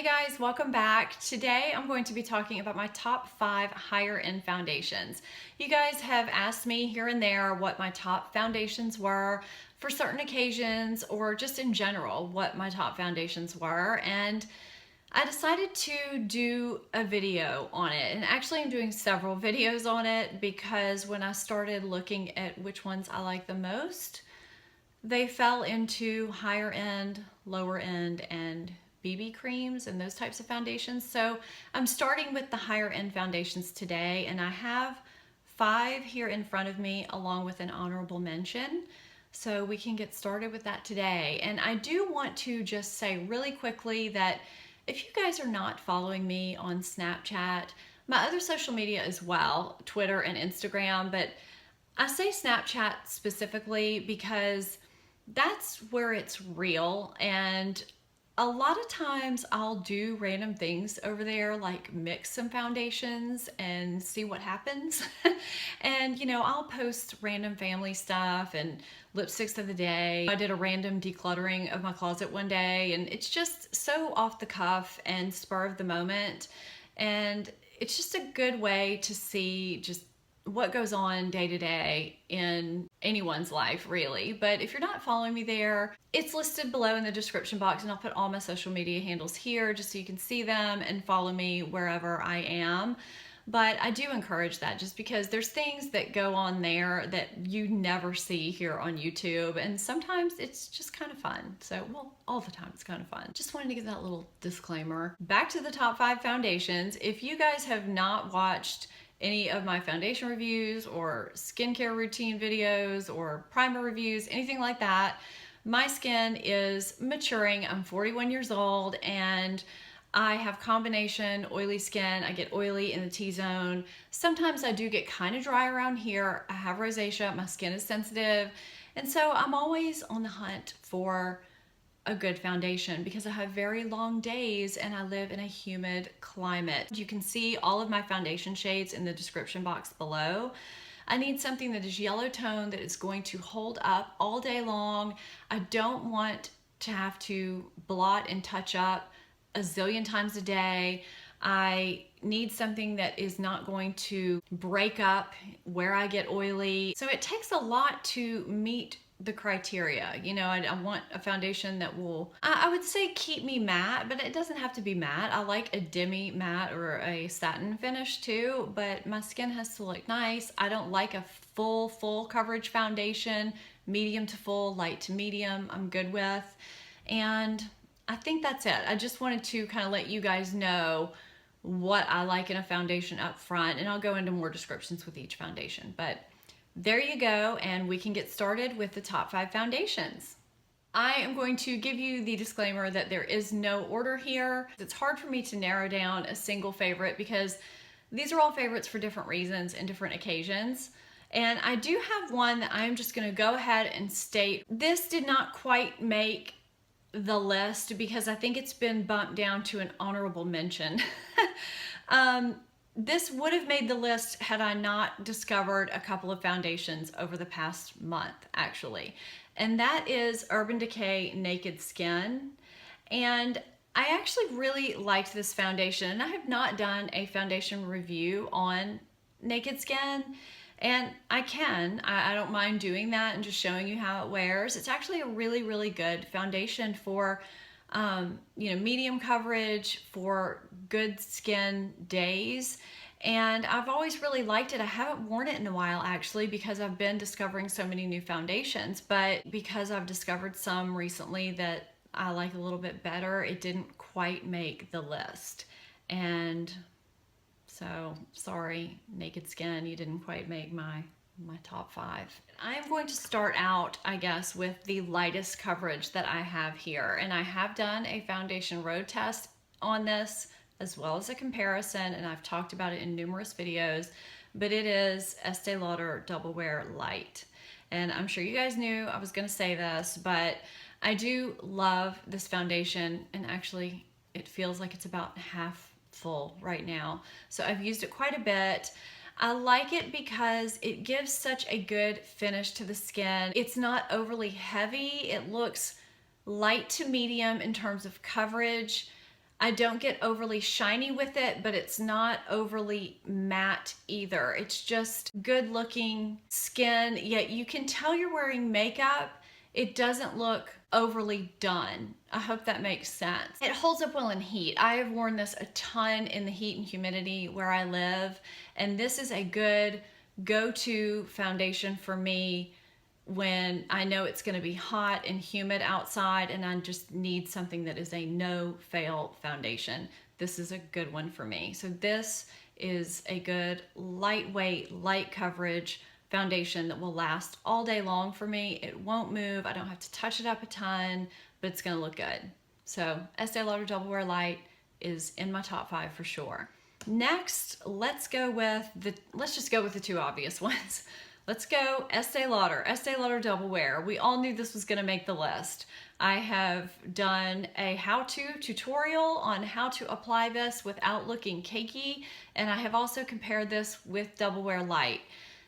Hey guys, welcome back. Today I'm going to be talking about my top 5 higher end foundations. You guys have asked me here and there what my top foundations were for certain occasions or just in general what my top foundations were, and I decided to do a video on it. And actually I'm doing several videos on it because when I started looking at which ones I like the most, they fell into higher end, lower end, and BB creams and those types of foundations. So I'm starting with the higher end foundations today, and I have 5 here in front of me along with an honorable mention. So we can get started with that today. And I do want to just say really quickly that if you guys are not following me on Snapchat, my other social media as well, Twitter and Instagram, but I say Snapchat specifically because that's where it's real, and a lot of times I'll do random things over there, like mix some foundations and see what happens. And you know, I'll post random family stuff and lipsticks of the day. I did a random decluttering of my closet one day, and it's just so off the cuff and spur of the moment. And it's just a good way to see just what goes on day to day in anyone's life, really. But if you're not following me there, it's listed below in the description box, and I'll put all my social media handles here just so you can see them and follow me wherever I am. But I do encourage that just because there's things that go on there that you never see here on YouTube, and sometimes it's just kind of fun. So, well, all the time it's kind of fun. Just wanted to give that little disclaimer. Back to the top 5 foundations. If you guys have not watched any of my foundation reviews or skincare routine videos or primer reviews, anything like that, my skin is maturing. I'm 41 years old and I have combination oily skin. I get oily in the T-zone. Sometimes I do get kind of dry around here. I have rosacea, my skin is sensitive. And so I'm always on the hunt for a good foundation because I have very long days and I live in a humid climate. You can see all of my foundation shades in the description box below. I need something that is yellow tone, that is going to hold up all day long. I don't want to have to blot and touch up a zillion times a day. I need something that is not going to break up where I get oily. So it takes a lot to meet the criteria. You know, I want a foundation that will, I would say, keep me matte, but it doesn't have to be matte. I like a demi matte or a satin finish too, but my skin has to look nice. I don't like a full coverage foundation. Medium to full, light to medium, I'm good with. And I think that's it. I just wanted to kind of let you guys know what I like in a foundation up front, and I'll go into more descriptions with each foundation. But there you go, and we can get started with the top 5 foundations. I am going to give you the disclaimer that there is no order here. It's hard for me to narrow down a single favorite because these are all favorites for different reasons and different occasions. And I do have one that I'm just gonna go ahead and state. This did not quite make the list because I think it's been bumped down to an honorable mention. This would have made the list had I not discovered a couple of foundations over the past month, actually. And that is Urban Decay Naked Skin. And I actually really liked this foundation. And I have not done a foundation review on Naked Skin. And I don't mind doing that and just showing you how it wears. It's actually a really good foundation for you know, medium coverage, for good skin days. And I've always really liked it. I haven't worn it in a while actually because I've been discovering so many new foundations, but because I've discovered some recently that I like a little bit better, it didn't quite make the list. And so sorry, Naked Skin, you didn't quite make my top 5. I am going to start out, I guess, with the lightest coverage that I have here. And I have done a foundation road test on this as well as a comparison, and I've talked about it in numerous videos, but it is Estee Lauder Double Wear Light. And I'm sure you guys knew I was gonna say this, but I do love this foundation, and actually it feels like it's about half full right now. So I've used it quite a bit. I like it because it gives such a good finish to the skin. It's not overly heavy. It looks light to medium in terms of coverage. I don't get overly shiny with it, but it's not overly matte either. It's just good looking skin, yet you can tell you're wearing makeup. It doesn't look overly done. I hope that makes sense. It holds up well in heat. I have worn this a ton in the heat and humidity where I live, and this is a good go-to foundation for me when I know it's going to be hot and humid outside and I just need something that is a no-fail foundation. This is a good one for me. So this is a good lightweight, light coverage foundation that will last all day long for me. It won't move. I don't have to touch it up a ton, but it's going to look good. So Estee Lauder Double Wear Light is in my top 5 for sure. Next, let's just go with the two obvious ones. Let's go Estee Lauder Double Wear. We all knew this was going to make the list. I have done a how-to tutorial on how to apply this without looking cakey, and I have also compared this with Double Wear Light.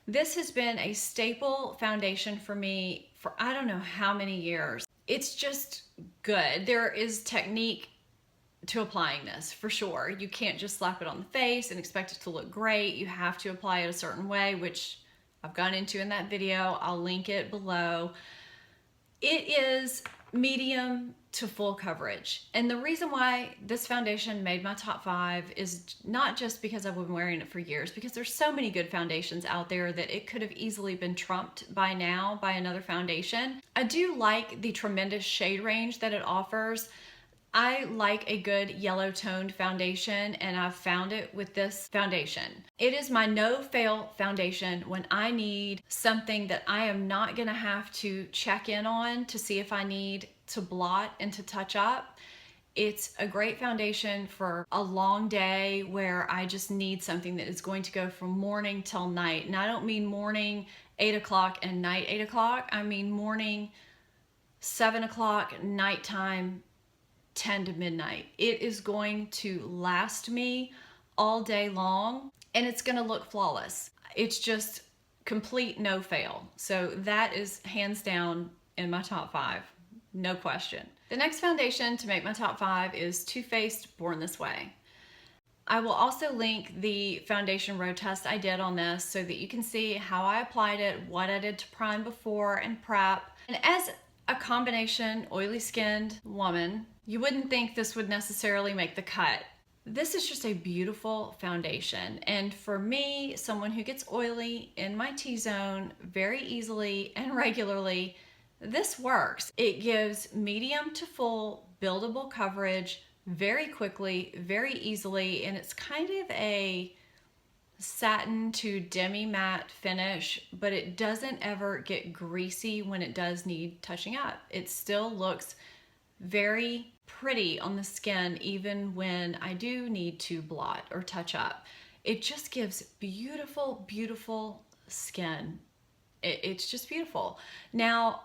This has been a staple foundation for me for I don't know how many years. It's just good. There is technique to applying this for sure. You can't just slap it on the face and expect it to look great. You have to apply it a certain way, which I've gone into in that video. I'll link it below. It is medium to full coverage. And the reason why this foundation made my top 5 is not just because I've been wearing it for years, because there's so many good foundations out there that it could have easily been trumped by now by another foundation. I do like the tremendous shade range that it offers. I like a good yellow toned foundation, and I've found it with this foundation. It is my no-fail foundation when I need something that I am not gonna have to check in on to see if I need to blot and to touch up. It's a great foundation for a long day where I just need something that is going to go from morning till night. And I don't mean morning 8 o'clock and night 8 o'clock. I mean morning 7 o'clock, nighttime 10 to midnight. It is going to last me all day long and it's going to look flawless. It's just complete no fail. So that is hands down in my top 5, no question. The next foundation to make my top 5 is Too Faced Born This Way. I will also link the foundation road test I did on this so that you can see how I applied it, what I did to prime before and prep. And as a combination oily skinned woman, you wouldn't think this would necessarily make the cut. This is just a beautiful foundation. And for me, someone who gets oily in my T-zone very easily and regularly, this works. It gives medium to full buildable coverage very quickly, very easily, and it's kind of a satin to demi-matte finish, but it doesn't ever get greasy when it does need touching up. It still looks very pretty on the skin even when I do need to blot or touch up. It just gives beautiful, beautiful skin. It's just beautiful. Now,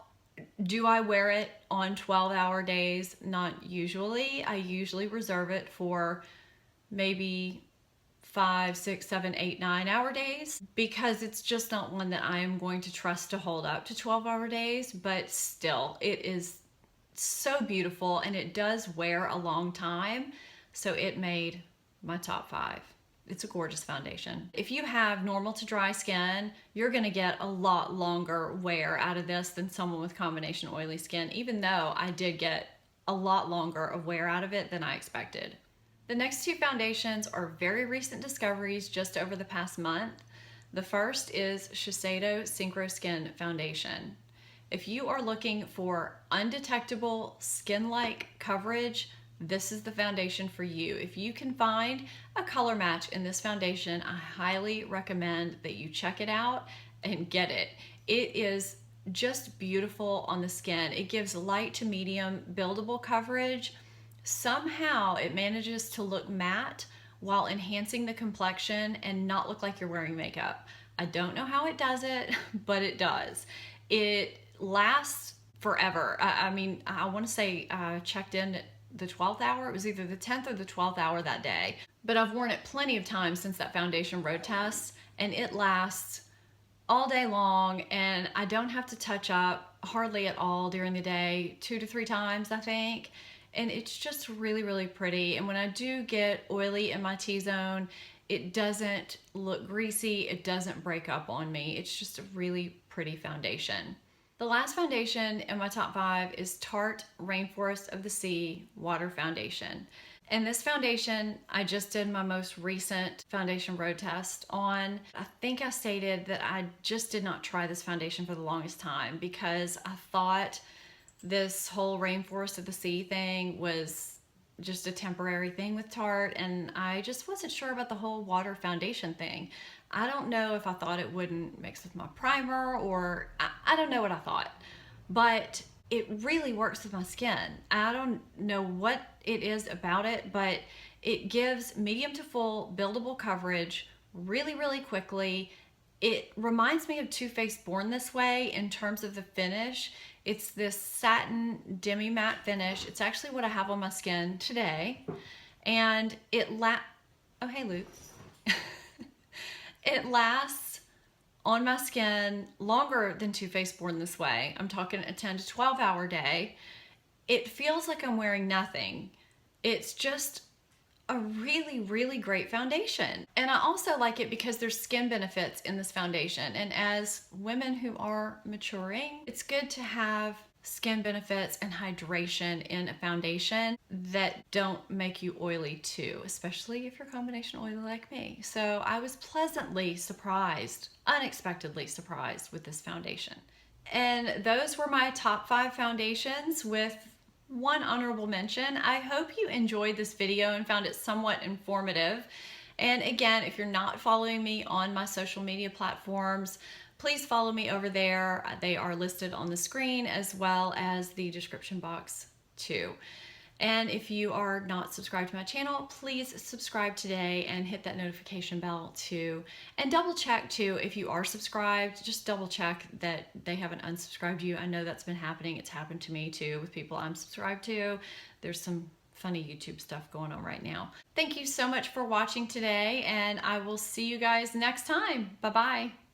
do I wear it on 12-hour days? Not usually. I usually reserve it for maybe 5, 6, 7, 8, 9-hour days because it's just not one that I am going to trust to hold up to 12-hour days, but still, it is so beautiful and it does wear a long time, so it made my top 5. It's a gorgeous foundation. If you have normal to dry skin, you're gonna get a lot longer wear out of this than someone with combination oily skin, even though I did get a lot longer of wear out of it than I expected. The next 2 foundations are very recent discoveries just over the past month. The first is Shiseido Synchro Skin Foundation. If you are looking for undetectable skin-like coverage, this is the foundation for you. If you can find a color match in this foundation, I highly recommend that you check it out and get it. It is just beautiful on the skin. It gives light to medium buildable coverage. Somehow it manages to look matte while enhancing the complexion and not look like you're wearing makeup. I don't know how it does it, but it does. It lasts forever. I mean, I want to say I checked in at the 12th hour. It was either the 10th or the 12th hour that day, but I've worn it plenty of times since that foundation road test, and it lasts all day long, and I don't have to touch up hardly at all during the day, 2 to 3 times, I think. and it's just really, really pretty. And when I do get oily in my T-zone, it doesn't look greasy, it doesn't break up on me. It's just a really pretty foundation. The last foundation in my top 5 is Tarte Rainforest of the Sea Water Foundation. And this foundation, I just did my most recent foundation road test on. I think I stated that I just did not try this foundation for the longest time because I thought this whole Rainforest of the Sea thing was just a temporary thing with Tarte, and I just wasn't sure about the whole water foundation thing. I don't know if I thought it wouldn't mix with my primer, or I don't know what I thought, but it really works with my skin. I don't know what it is about it, but it gives medium to full buildable coverage really, really quickly. It reminds me of Too Faced Born This Way in terms of the finish. It's this satin demi matte finish. It's actually what I have on my skin today. And oh, hey, Luke. It lasts on my skin longer than Too Faced Born This Way. I'm talking a 10 to 12 hour day. It feels like I'm wearing nothing. It's just a really, really great foundation. And I also like it because there's skin benefits in this foundation. And as women who are maturing, it's good to have skin benefits and hydration in a foundation that don't make you oily too, especially if you're combination oily like me. So I was pleasantly surprised, unexpectedly surprised with this foundation. And those were my top 5 foundations with one honorable mention. I hope you enjoyed this video and found it somewhat informative. And again, if you're not following me on my social media platforms, please follow me over there. They are listed on the screen as well as the description box too. And if you are not subscribed to my channel, please subscribe today and hit that notification bell too. And double check too, if you are subscribed, just double check that they haven't unsubscribed you. I know that's been happening. It's happened to me too with people I'm subscribed to. There's some funny YouTube stuff going on right now. Thank you so much for watching today, and I will see you guys next time. Bye-bye.